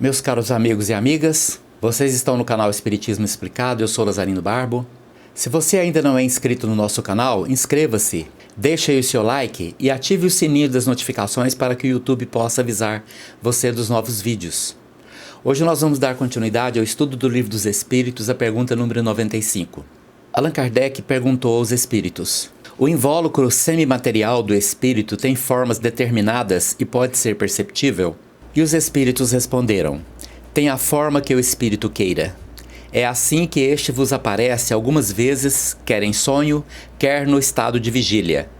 Meus caros amigos e amigas, vocês estão no canal Espiritismo Explicado, eu sou Lazarino Barbo. Se você ainda não é inscrito no nosso canal, inscreva-se, deixe aí o seu like e ative o sininho das notificações para que o YouTube possa avisar você dos novos vídeos. Hoje nós vamos dar continuidade ao estudo do Livro dos Espíritos, a pergunta número 95. Allan Kardec perguntou aos espíritos: o invólucro semimaterial do espírito tem formas determinadas e pode ser perceptível? E os espíritos responderam: tem a forma que o espírito queira. É assim que este vos aparece algumas vezes, quer em sonho, quer no estado de vigília,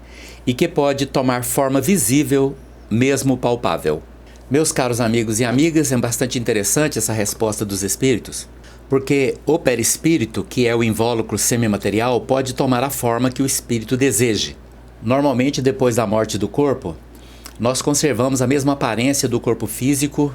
e que pode tomar forma visível, mesmo palpável. Meus caros amigos e amigas, é bastante interessante essa resposta dos espíritos, porque o perispírito, que é o invólucro semimaterial, pode tomar a forma que o espírito deseje. Normalmente, depois da morte do corpo, nós conservamos a mesma aparência do corpo físico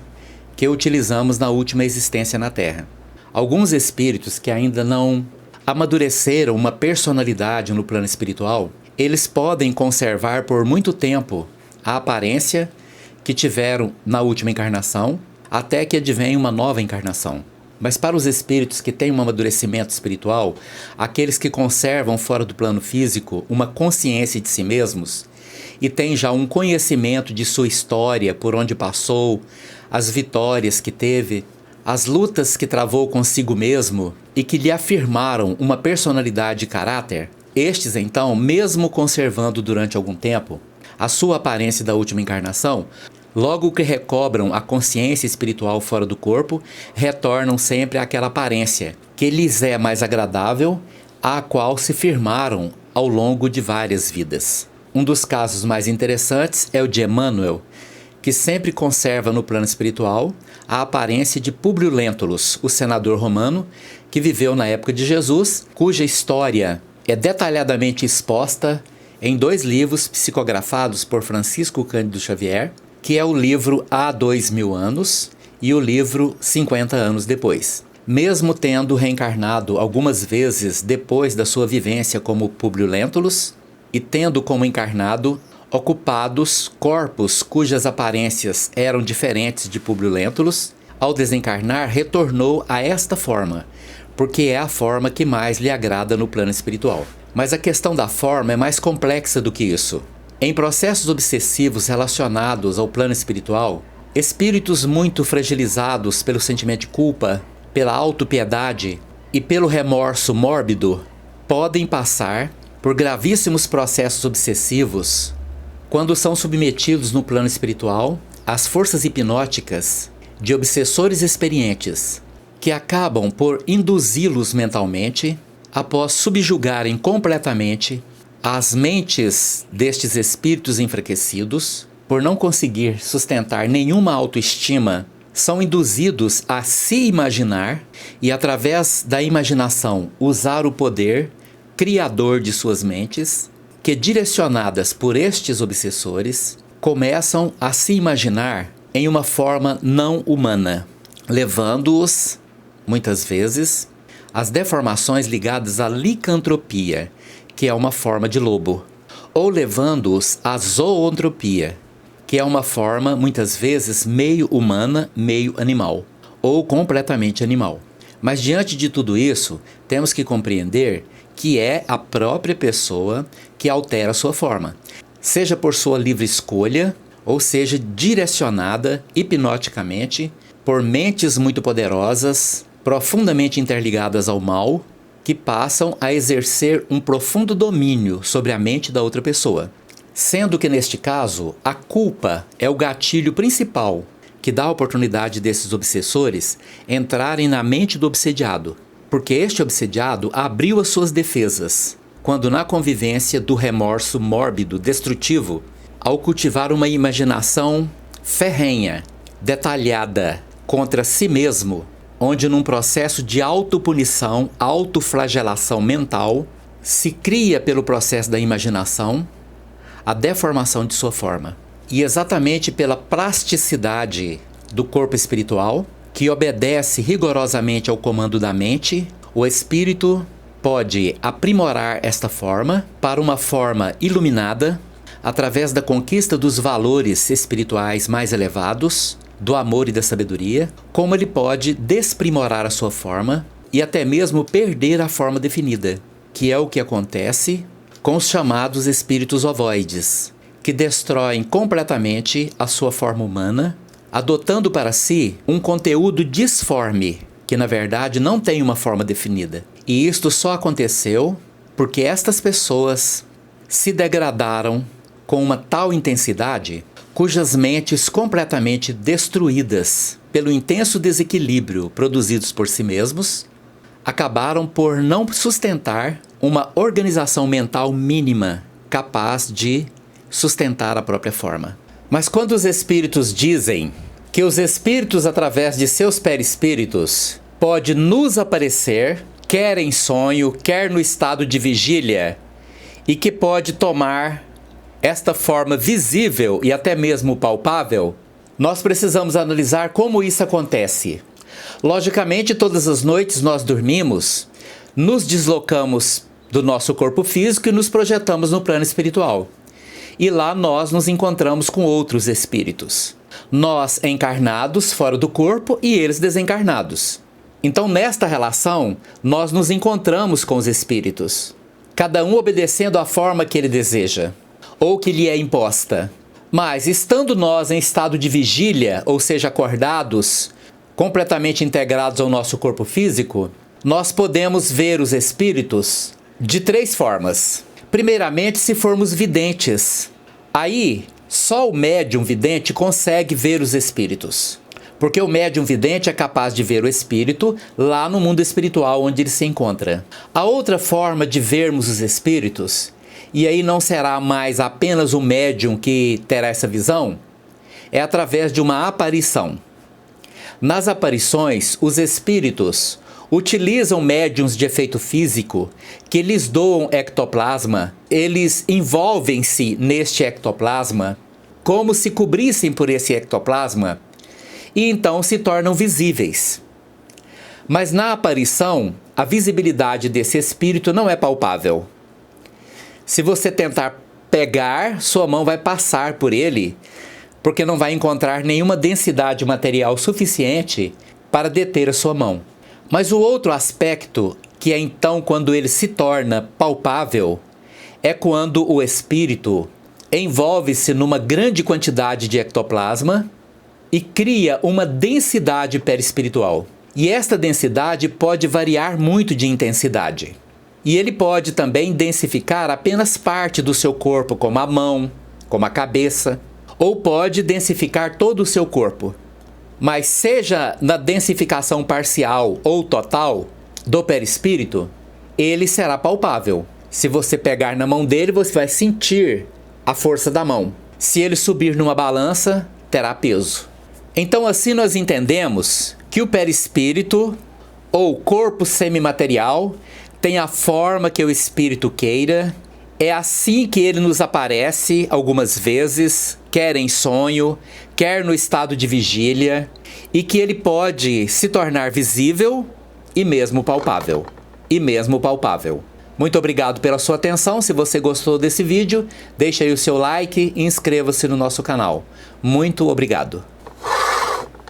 que utilizamos na última existência na Terra. Alguns espíritos que ainda não amadureceram uma personalidade no plano espiritual, eles podem conservar por muito tempo a aparência que tiveram na última encarnação, até que advenha uma nova encarnação. Mas para os espíritos que têm um amadurecimento espiritual, aqueles que conservam fora do plano físico uma consciência de si mesmos e têm já um conhecimento de sua história, por onde passou, as vitórias que teve, as lutas que travou consigo mesmo e que lhe afirmaram uma personalidade e caráter, estes então, mesmo conservando durante algum tempo a sua aparência da última encarnação, logo que recobram a consciência espiritual fora do corpo, retornam sempre àquela aparência que lhes é mais agradável, à qual se firmaram ao longo de várias vidas. Um dos casos mais interessantes é o de Emmanuel, que sempre conserva no plano espiritual a aparência de Públio Lentulus, o senador romano, que viveu na época de Jesus, cuja história é detalhadamente exposta em 2 livros psicografados por Francisco Cândido Xavier, que é o livro Há 2000 anos e o livro 50 anos depois. Mesmo tendo reencarnado algumas vezes depois da sua vivência como Públio Lentulus e tendo como encarnado ocupados corpos cujas aparências eram diferentes de Públio Lentulus, ao desencarnar retornou a esta forma, porque é a forma que mais lhe agrada no plano espiritual. Mas a questão da forma é mais complexa do que isso. Em processos obsessivos relacionados ao plano espiritual, espíritos muito fragilizados pelo sentimento de culpa, pela autopiedade e pelo remorso mórbido podem passar por gravíssimos processos obsessivos quando são submetidos no plano espiritual às forças hipnóticas de obsessores experientes, que acabam por induzi-los mentalmente após subjugarem completamente as mentes destes espíritos enfraquecidos. Por não conseguir sustentar nenhuma autoestima, são induzidos a se imaginar e, através da imaginação, usar o poder criador de suas mentes, que, direcionadas por estes obsessores, começam a se imaginar em uma forma não humana, levando-os, muitas vezes, às deformações ligadas à licantropia, que é uma forma de lobo, ou levando-os à zoantropia, que é uma forma, muitas vezes, meio humana, meio animal, ou completamente animal. Mas diante de tudo isso, temos que compreender que é a própria pessoa que altera a sua forma, seja por sua livre escolha, ou seja direcionada hipnoticamente por mentes muito poderosas, profundamente interligadas ao mal, que passam a exercer um profundo domínio sobre a mente da outra pessoa. Sendo que, neste caso, a culpa é o gatilho principal que dá a oportunidade desses obsessores entrarem na mente do obsediado, porque este obsediado abriu as suas defesas, quando na convivência do remorso mórbido destrutivo, ao cultivar uma imaginação ferrenha, detalhada contra si mesmo, onde num processo de autopunição, autoflagelação mental, se cria pelo processo da imaginação a deformação de sua forma. E exatamente pela plasticidade do corpo espiritual, que obedece rigorosamente ao comando da mente, o espírito pode aprimorar esta forma para uma forma iluminada, através da conquista dos valores espirituais mais elevados, do amor e da sabedoria, como ele pode desprimorar a sua forma e até mesmo perder a forma definida, que é o que acontece com os chamados espíritos ovoides, que destroem completamente a sua forma humana, adotando para si um conteúdo disforme, que na verdade não tem uma forma definida. E isto só aconteceu porque estas pessoas se degradaram com uma tal intensidade, cujas mentes completamente destruídas pelo intenso desequilíbrio produzidos por si mesmos, acabaram por não sustentar uma organização mental mínima capaz de sustentar a própria forma. Mas quando os espíritos dizem que os espíritos, através de seus perispíritos, pode nos aparecer, quer em sonho, quer no estado de vigília, e que pode tomar esta forma visível e até mesmo palpável, nós precisamos analisar como isso acontece. Logicamente, todas as noites nós dormimos, nos deslocamos do nosso corpo físico e nos projetamos no plano espiritual. E lá nós nos encontramos com outros espíritos. Nós encarnados fora do corpo e eles desencarnados. Então, nesta relação, nós nos encontramos com os espíritos, cada um obedecendo à forma que ele deseja, ou que lhe é imposta. Mas, estando nós em estado de vigília, ou seja, acordados, completamente integrados ao nosso corpo físico, nós podemos ver os espíritos de 3 formas. Primeiramente, se formos videntes. Aí, só o médium vidente consegue ver os espíritos. Porque o médium vidente é capaz de ver o espírito lá no mundo espiritual onde ele se encontra. A outra forma de vermos os espíritos, e aí não será mais apenas o médium que terá essa visão, é através de uma aparição. Nas aparições, os espíritos utilizam médiums de efeito físico que lhes doam ectoplasma, eles envolvem-se neste ectoplasma como se cobrissem por esse ectoplasma e então se tornam visíveis. Mas na aparição, a visibilidade desse espírito não é palpável. Se você tentar pegar, sua mão vai passar por ele, porque não vai encontrar nenhuma densidade material suficiente para deter a sua mão. Mas o outro aspecto, que é então quando ele se torna palpável, é quando o espírito envolve-se numa grande quantidade de ectoplasma e cria uma densidade perispiritual. E esta densidade pode variar muito de intensidade. E ele pode também densificar apenas parte do seu corpo, como a mão, como a cabeça, ou pode densificar todo o seu corpo. Mas seja na densificação parcial ou total do perispírito, ele será palpável. Se você pegar na mão dele, você vai sentir a força da mão. Se ele subir numa balança, terá peso. Então assim nós entendemos que o perispírito, ou corpo semimaterial, tem a forma que o espírito queira. É assim que ele nos aparece algumas vezes, quer em sonho, quer no estado de vigília, e que ele pode se tornar visível e mesmo palpável. Muito obrigado pela sua atenção. Se você gostou desse vídeo, deixe aí o seu like e inscreva-se no nosso canal. Muito obrigado.